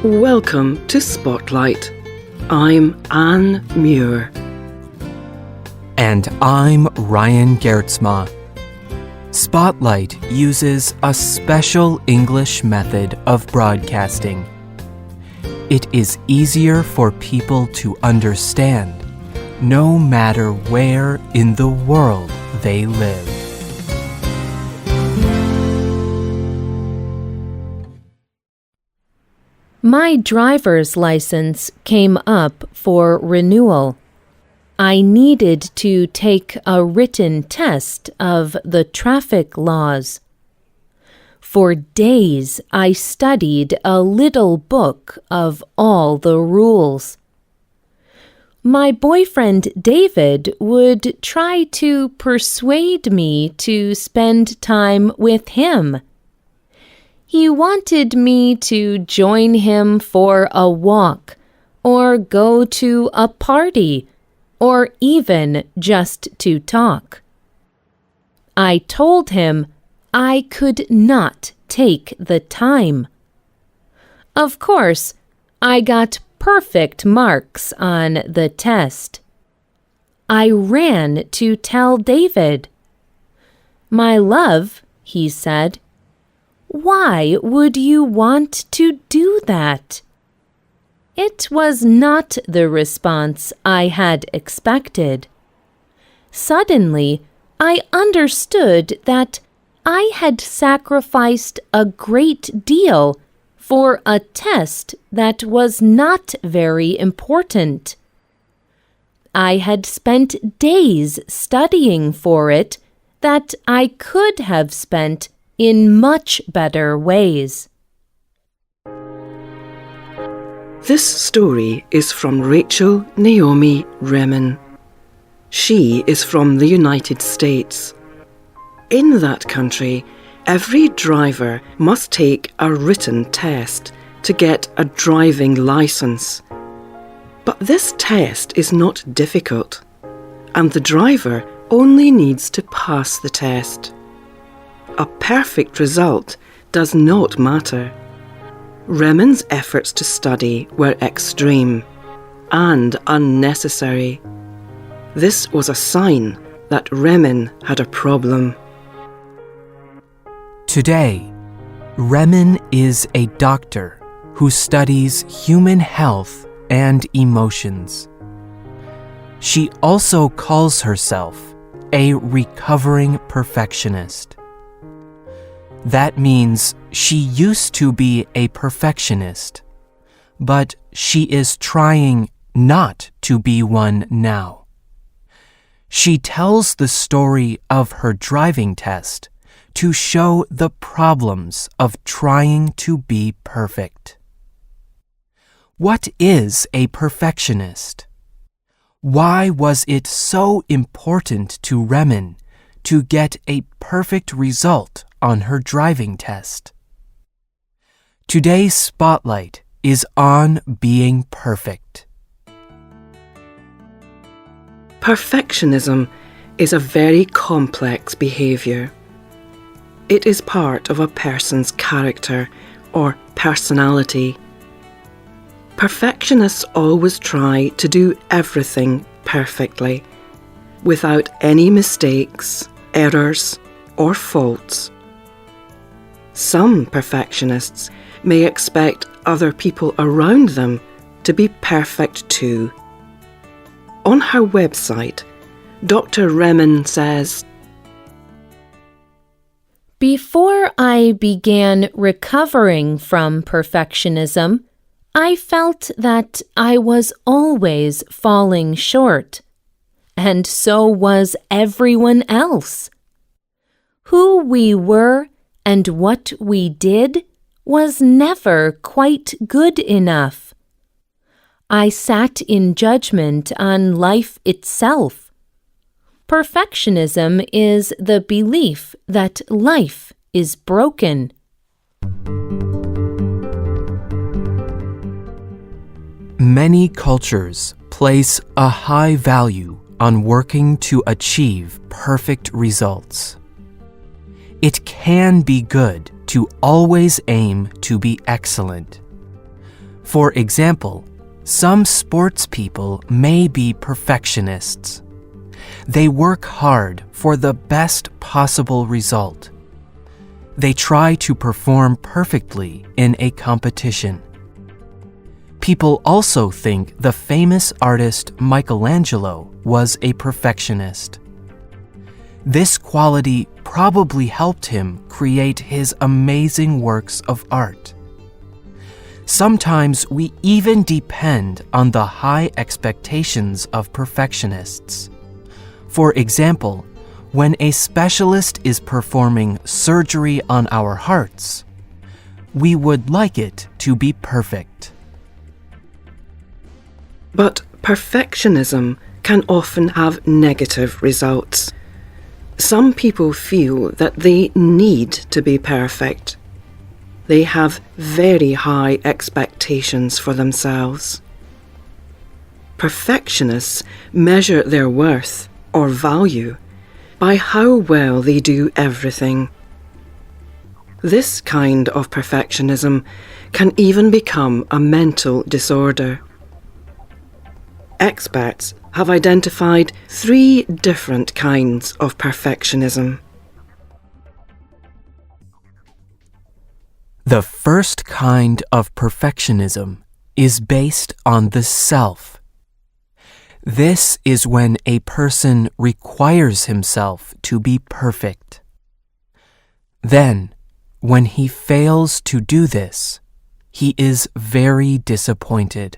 Welcome to Spotlight. I'm Anne Muir. And I'm Ryan Gertzma. Spotlight uses a special English method of broadcasting. It is easier for people to understand, no matter where in the world they live. My driver's license came up for renewal. I needed to take a written test of the traffic laws. For days, I studied a little book of all the rules. My boyfriend David would try to persuade me to spend time with him. He wanted me to join him for a walk, or go to a party, or even just to talk. I told him I could not take the time. Of course, I got perfect marks on the test. I ran to tell David. "My love," he said, "why would you want to do that?" It was not the response I had expected. Suddenly, I understood that I had sacrificed a great deal for a test that was not very important. I had spent days studying for it that I could have spent in much better ways. This story is from Rachel Naomi Remen. She is from the United States. In that country, every driver must take a written test to get a driving license. But this test is not difficult, and the driver only needs to pass the test. A perfect result does not matter. Remen's efforts to study were extreme and unnecessary. This was a sign that Remen had a problem. Today, Remen is a doctor who studies human health and emotions. She also calls herself a recovering perfectionist. That means she used to be a perfectionist, but she is trying not to be one now. She tells the story of her driving test to show the problems of trying to be perfect. What is a perfectionist? Why was it so important to Remen to get a perfect result on her driving test? Today's spotlight is on being perfect. Perfectionism is a very complex behaviour. It is part of a person's character or personality. Perfectionists always try to do everything perfectly, without any mistakes, errors, or faults. Some perfectionists may expect other people around them to be perfect too. On her website, Dr. Remen says, Before I began recovering from perfectionism, I felt that I was always falling short, and so was everyone else. Who we were and what we did was never quite good enough. I sat in judgment on life itself. Perfectionism is the belief that life is broken. Many cultures place a high value on working to achieve perfect results. It can be good to always aim to be excellent. For example, some sports people may be perfectionists. They work hard for the best possible result. They try to perform perfectly in a competition. People also think the famous artist Michelangelo was a perfectionist. This quality probably helped him create his amazing works of art. Sometimes we even depend on the high expectations of perfectionists. For example, when a specialist is performing surgery on our hearts, we would like it to be perfect. But perfectionism can often have negative results. Some people feel that they need to be perfect. They have very high expectations for themselves. Perfectionists measure their worth or value by how well they do everything. This kind of perfectionism can even become a mental disorder. Experts have identified 3 different kinds of perfectionism. The first kind of perfectionism is based on the self. This is when a person requires himself to be perfect. Then, when he fails to do this, he is very disappointed.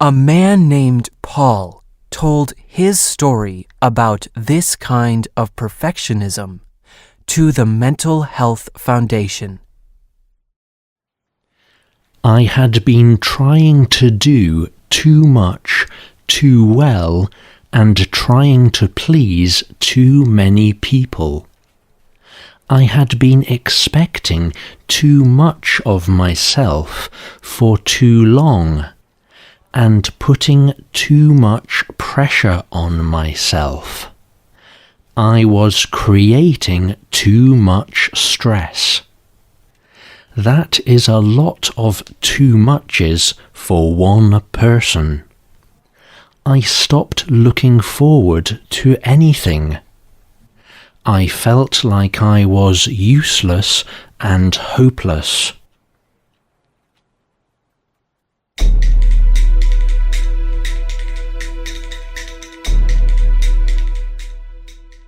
A man named Paul told his story about this kind of perfectionism to the Mental Health Foundation. I had been trying to do too much, too well, and trying to please too many people. I had been expecting too much of myself for too long, and putting too much pressure on myself. I was creating too much stress. That is a lot of too muches for one person. I stopped looking forward to anything. I felt like I was useless and hopeless.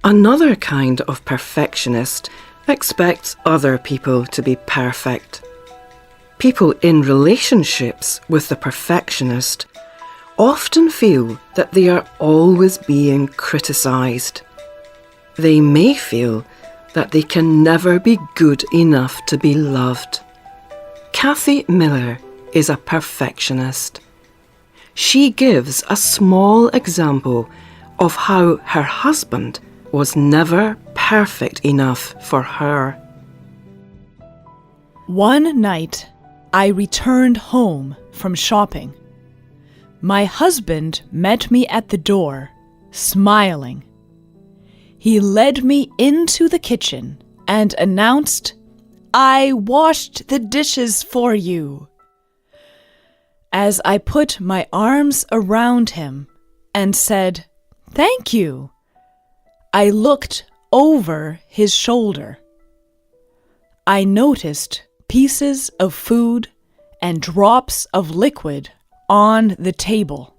Another kind of perfectionist expects other people to be perfect. People in relationships with the perfectionist often feel that they are always being criticised. They may feel that they can never be good enough to be loved. Kathy Miller is a perfectionist. She gives a small example of how her husband was never perfect enough for her. One night, I returned home from shopping. My husband met me at the door, smiling. He led me into the kitchen and announced, "I washed the dishes for you." As I put my arms around him and said, "Thank you," I looked over his shoulder. I noticed pieces of food and drops of liquid on the table.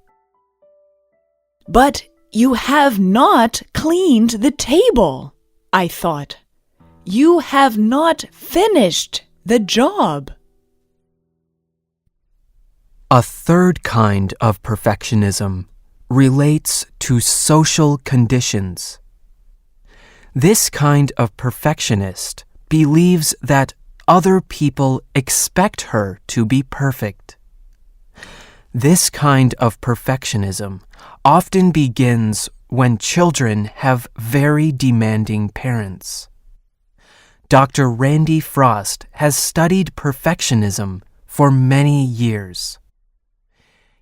"But you have not cleaned the table," I thought. "You have not finished the job." A third kind of perfectionism relates to social conditions. This kind of perfectionist believes that other people expect her to be perfect. This kind of perfectionism often begins when children have very demanding parents. Dr. Randy Frost has studied perfectionism for many years.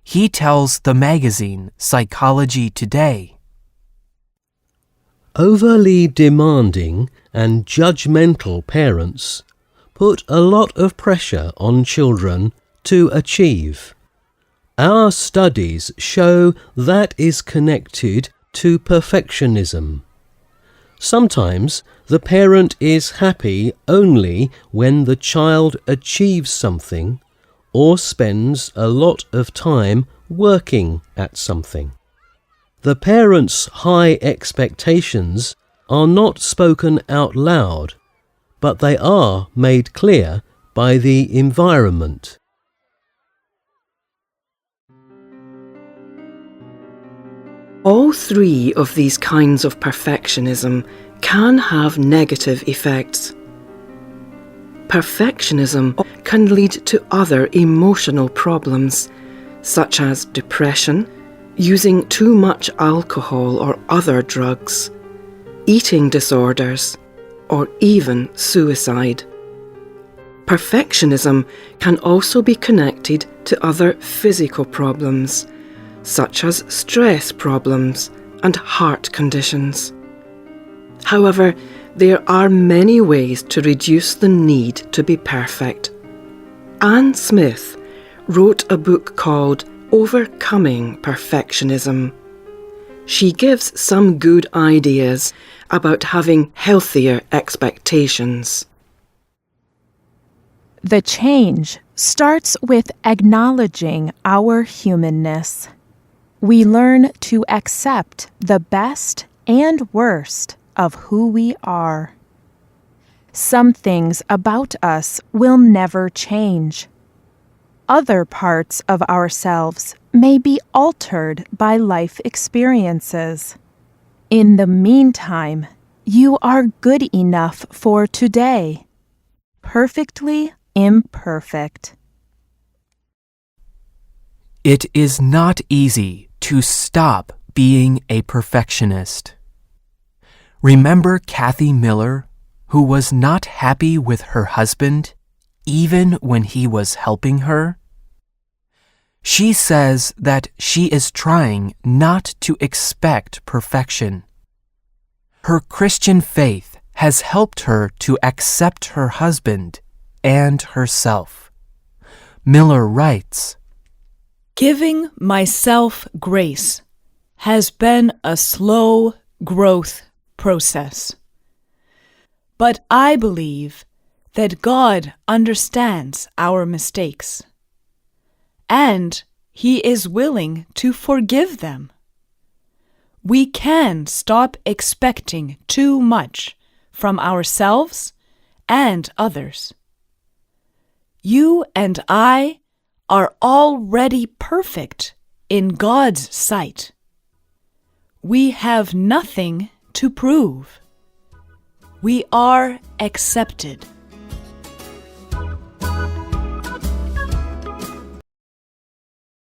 He tells the magazine Psychology Today, "Overly demanding and judgmental parents put a lot of pressure on children to achieve. Our studies show that is connected to perfectionism. Sometimes the parent is happy only when the child achieves something or spends a lot of time working at something. The parent's high expectations are not spoken out loud, but they are made clear by the environment. All three of these kinds of perfectionism can have negative effects. Perfectionism can lead to other emotional problems, such as depression, using too much alcohol or other drugs, eating disorders, or even suicide. Perfectionism can also be connected to other physical problems, such as stress problems and heart conditions. However, there are many ways to reduce the need to be perfect. Anne Smith wrote a book called Overcoming Perfectionism. She gives some good ideas about having healthier expectations. The change starts with acknowledging our humanness. We learn to accept the best and worst of who we are. Some things about us will never change. Other parts of ourselves may be altered by life experiences. In the meantime, you are good enough for today, perfectly imperfect. It is not easy to stop being a perfectionist. Remember Kathy Miller, who was not happy with her husband, even when he was helping her? She says that she is trying not to expect perfection. Her Christian faith has helped her to accept her husband and herself. Miller writes, Giving myself grace has been a slow growth process. But I believe that God understands our mistakes, and He is willing to forgive them. We can stop expecting too much from ourselves and others. You and I are already perfect in God's sight. We have nothing to prove. We are accepted